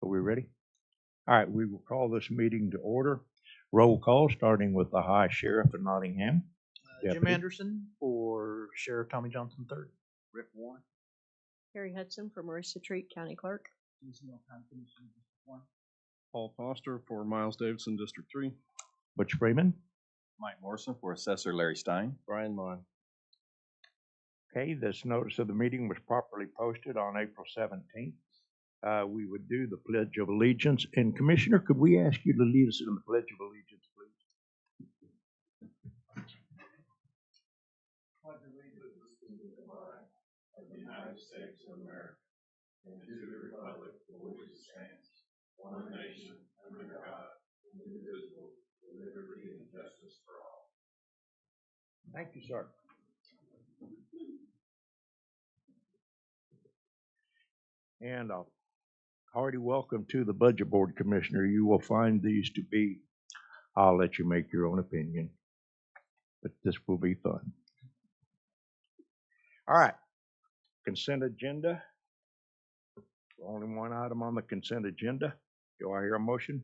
Are we ready? All right, we will call this meeting to order. Roll call, starting with the High Sheriff of Nottingham. Jim Deputy. Anderson for Sheriff Tommy Johnson III. Rick Warren. Harry Hudson for Marissa Treat, County Clerk. Paul Foster for Miles Davidson, District 3. Butch Freeman. Mike Morrison for Assessor Larry Stein. Brian Mon. Okay, this notice of the meeting was properly posted on April 17th. We would do the Pledge of Allegiance. And Commissioner, could we ask you to lead us in the Pledge of Allegiance, please? Pledge allegiance to the flag of the United States of America and to the republic for which it stands, one nation, under God, indivisible, with liberty and justice for all. Thank you, sir. And a hearty welcome to the Budget Board, Commissioner. You will find these to be, I'll let you make your own opinion, but this will be fun. All right, consent agenda. Only one item on the consent agenda. Do I hear a motion?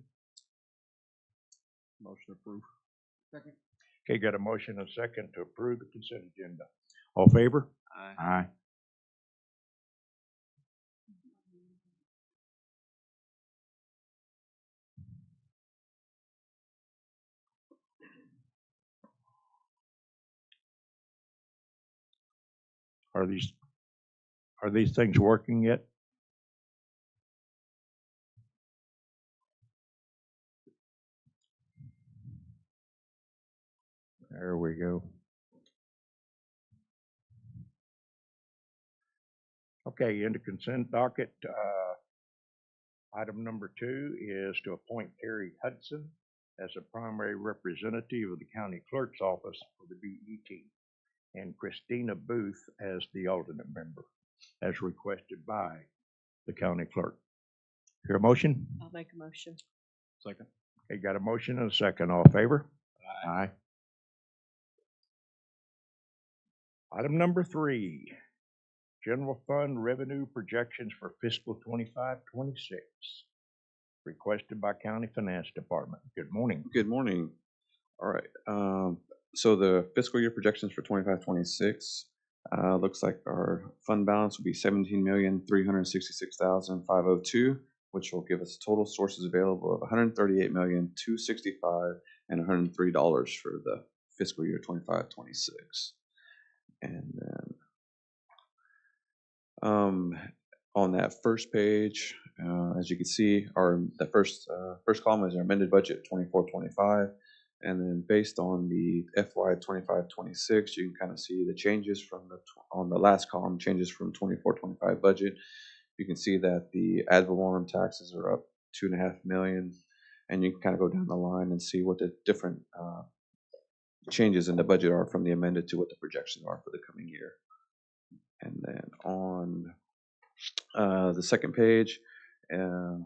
Motion approved. Second. Okay, got a motion and a second to approve the consent agenda. All in favor? Aye. Aye. Are these things working yet? There we go. Okay, into consent docket. Item number 2 is to appoint Harry Hudson as a primary representative of the county clerk's office for the BET, and Christina Booth as the alternate member, as requested by the county clerk. Hear a motion? I'll make a motion. Second. Okay, got a motion and a second. All in favor? Aye. Item number 3, general fund revenue projections for fiscal 25-26, requested by County Finance Department. Good morning. Good morning. All right. So the fiscal year projections for 25-26 looks like our fund balance will be $17,366,502, which will give us total sources available of $138,265,000 and $103 for the fiscal year 25-26. And then on that first page, as you can see, the first column is our amended budget 24-25, and then based on the FY 25-26, you can kind of see the changes from on the last column, changes from 24-25 budget. You can see that the ad valorem taxes are up $2.5 million, and you can kind of go down the line and see what the different changes in the budget are from the amended to what the projections are for the coming year. And then on the second page, you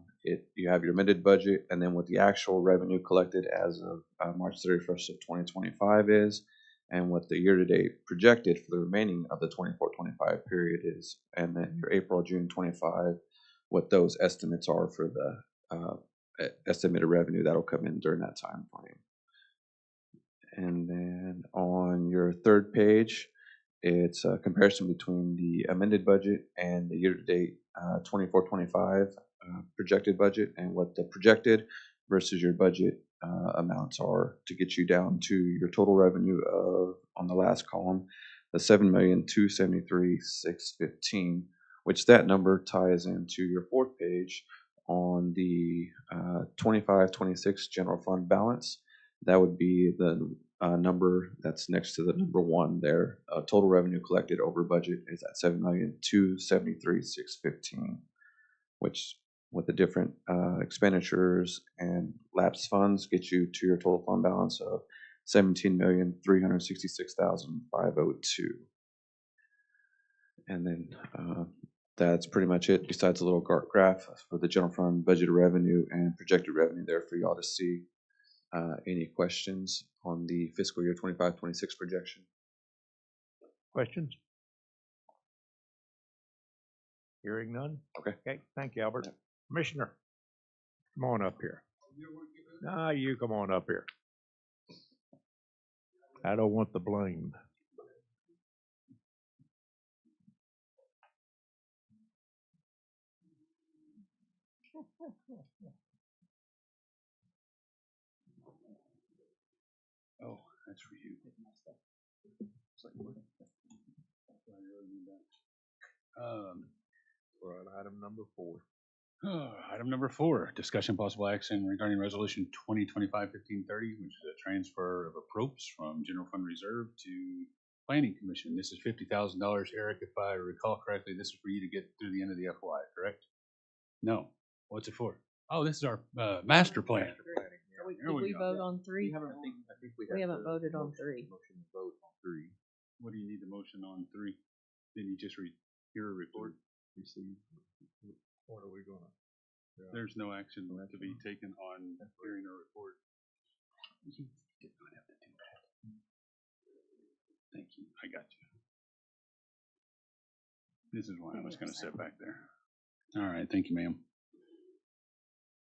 have your amended budget, and then what the actual revenue collected as of March 31st of 2025 is, and what the year-to-date projected for the remaining of the 24-25 period is, and then your April-June 25, what those estimates are for the estimated revenue that'll come in during that time frame. And then on your third page, it's a comparison between the amended budget and the year-to-date 24-25 projected budget, and what the projected versus your budget amounts are to get you down to your total revenue of, on the last column, the $7,273,615, which that number ties into your fourth page on the 25-26 general fund balance. That would be the number that's next to the number 1 there. Total revenue collected over budget is at $7,273,615, which with the different expenditures and lapsed funds get you to your total fund balance of $17,366,502. And then that's pretty much it, besides a little graph for the general fund budget revenue and projected revenue there for y'all to see. Any questions on the fiscal year 25-26 projection? Questions? Hearing none? Okay. Okay, thank you, Albert. Commissioner? Come on up here. Nah, you come on up here. I don't want the blame. Oh, that's for you. It's like, what? I really need that. We're on item number 4. Item number 4, discussion possible action regarding resolution 2025-1530, which is a transfer of appropriations from general fund reserve to planning commission. This is $50,000, Eric, if I recall correctly. This is for you to get through the end of the FY, correct? No. What's it for? Oh, this is our master plan. There Did we we go. vote on 3? I think We haven't voted on 3. Motion to vote on 3. What do you need the motion on 3? Then you just hear a report. Receive. What are we gonna? There's no action to be taken on hearing a report. You did not have to do that. Thank you. I got you. This is why I was gonna sit back there. All right, thank you, ma'am.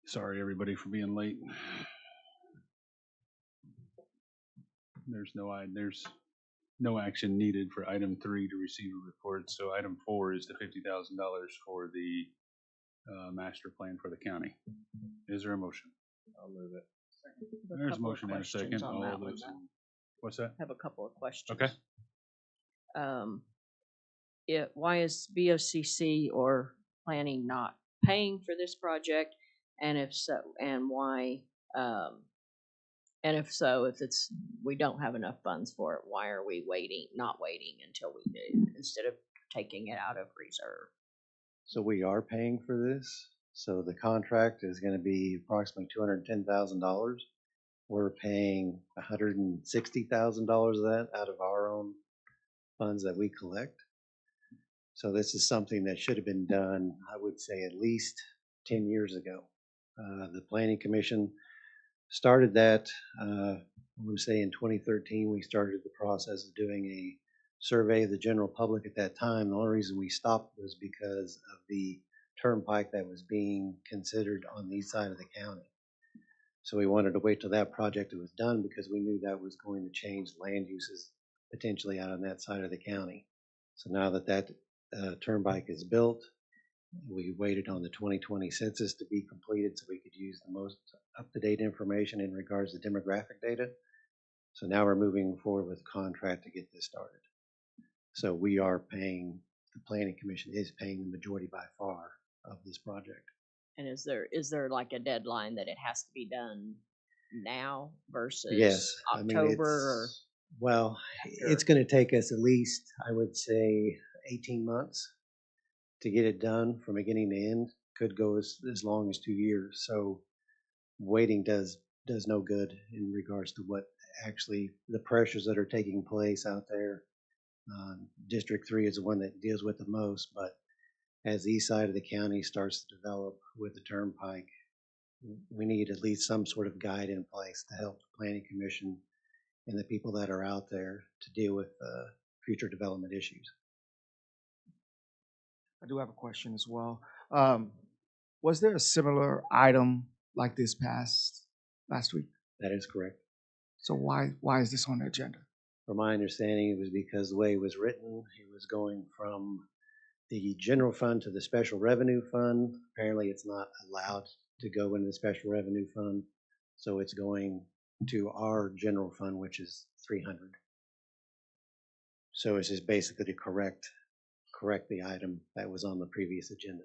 Sorry, everybody, for being late. There's no action needed for item 3 to receive a report. So item 4 is the $50,000 for the master plan for the county. Is there a motion? I'll move it. There's a motion and a second. All That those, what's that? Have a couple of questions. Okay. Why is BOCC or planning not paying for this project? And if so, and why, and if so, if we don't have enough funds for it, why are we not waiting until we do, instead of taking it out of reserve? So we are paying for this. So the contract is going to be approximately $210,000. We're paying $160,000 of that out of our own funds that we collect. So this is something that should have been done, I would say, at least 10 years ago. The Planning Commission started that, I would say in 2013, we started the process of doing a survey of the general public at that time. The only reason we stopped was because of the turnpike that was being considered on the east side of the county. So we wanted to wait till that project was done because we knew that was going to change land uses potentially out on that side of the county. So now that that turnpike is built, we waited on the 2020 census to be completed so we could use the most up-to-date information in regards to demographic data. So now we're moving forward with a contract to get this started. So we are paying, the Planning Commission is paying the majority by far of this project. And is there like a deadline that it has to be done now versus Yes, I mean, October? well, after? it's going to take us at least, I would say, 18 months to get it done from beginning to end. Could go as long as 2 years. So waiting does no good in regards to what actually the pressures that are taking place out there. District 3 is the one that deals with the most, but as the east side of the county starts to develop with the turnpike, we need at least some sort of guide in place to help the Planning Commission and the people that are out there to deal with future development issues. I do have a question as well. Was there a similar item like this passed last week? That is correct. So why is this on the agenda? From my understanding, it was because the way it was written, it was going from the general fund to the special revenue fund. Apparently, it's not allowed to go into the special revenue fund, so it's going to our general fund, which is 300. So it's just basically to correct the item that was on the previous agenda.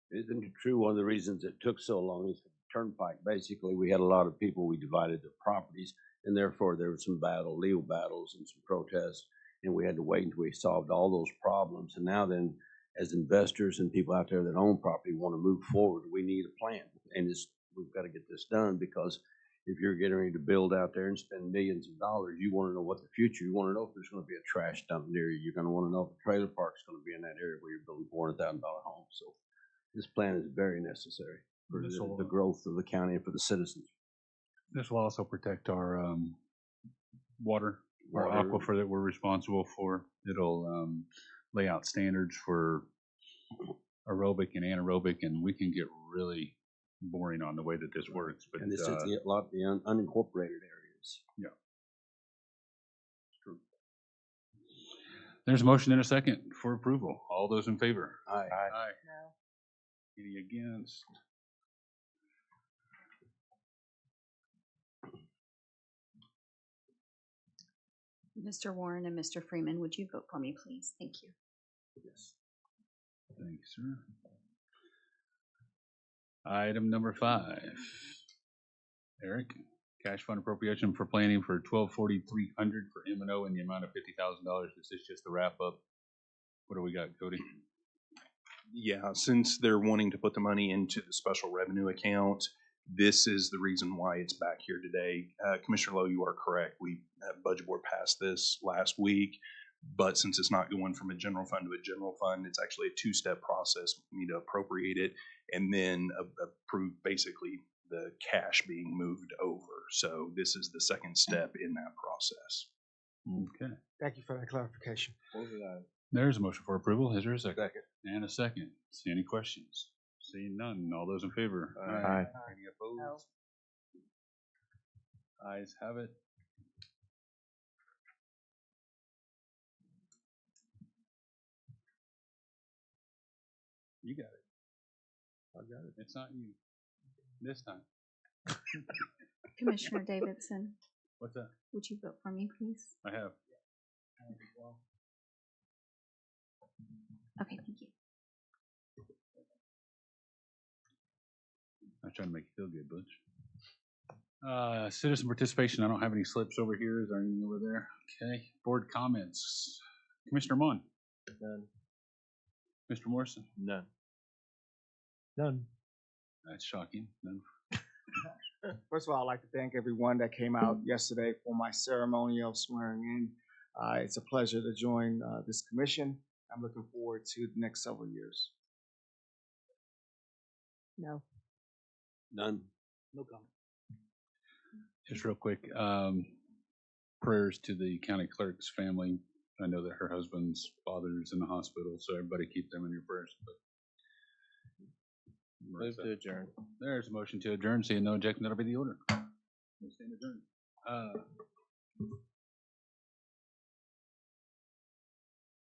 Isn't it true one of the reasons it took so long is the turnpike? Basically, we had a lot of people, we divided the properties, and therefore there was some legal battles and some protests, and we had to wait until we solved all those problems. And now then, as investors and people out there that own property want to move forward, we need a plan. And we've got to get this done, because if you're getting ready to build out there and spend millions of dollars, you want to know what the future, you want to know if there's going to be a trash dump near you. You're going to want to know if the trailer park's going to be in that area where you're building $400,000 homes. So this plan is very necessary for the growth of the county and for the citizens. This will also protect our water, our aquifer that we're responsible for. It'll lay out standards for aerobic and anaerobic, and we can get really boring on the way that this works, but, And this is a lot of the unincorporated areas. yeah. It's true. There's a motion and a second for approval. All those in favor? Aye. Aye. No. Any against? Mr. Warren and Mr. Freeman, would you vote for me, please? Thank you. Yes. Thank you, sir. Item number 5. Eric, cash fund appropriation for planning for 1240-300 for M and O in the amount of $50,000. This is just the wrap up. What do we got, Cody? Yeah, since they're wanting to put the money into the special revenue account, this is the reason why it's back here today. Commissioner Lowe, you are correct. Budget Board passed this last week, but since it's not going from a general fund to a general fund, it's actually a 2-step process. We need to appropriate it and then approve basically the cash being moved over. So this is the second step in that process. Okay. Thank you for that clarification. There's a motion for approval. Is there a second? Second. And a second. See any questions? Seeing none. All those in favor? Aye. Any opposed? Ayes have it. You got it. I got it. It's not you. This time. Commissioner Davidson, What's that? would you vote for me, please? I have. Okay, thank you. I'm trying to make you feel good, Butch. Citizen participation, I don't have any slips over here. Is there anything over there? Okay, board comments. Commissioner Mon? None. Mr. Morrison? None. None. That's shocking. None. First of all, I'd like to thank everyone that came out yesterday for my ceremonial swearing in. It's a pleasure to join this commission. I'm looking forward to the next several years. No. None. No comment. Just real quick, prayers to the county clerk's family. I know that her husband's father is in the hospital, so everybody keep them in your prayers. Move to adjourn. There's a motion to adjourn. Seeing no objection, that'll be the order. We'll stand adjourned.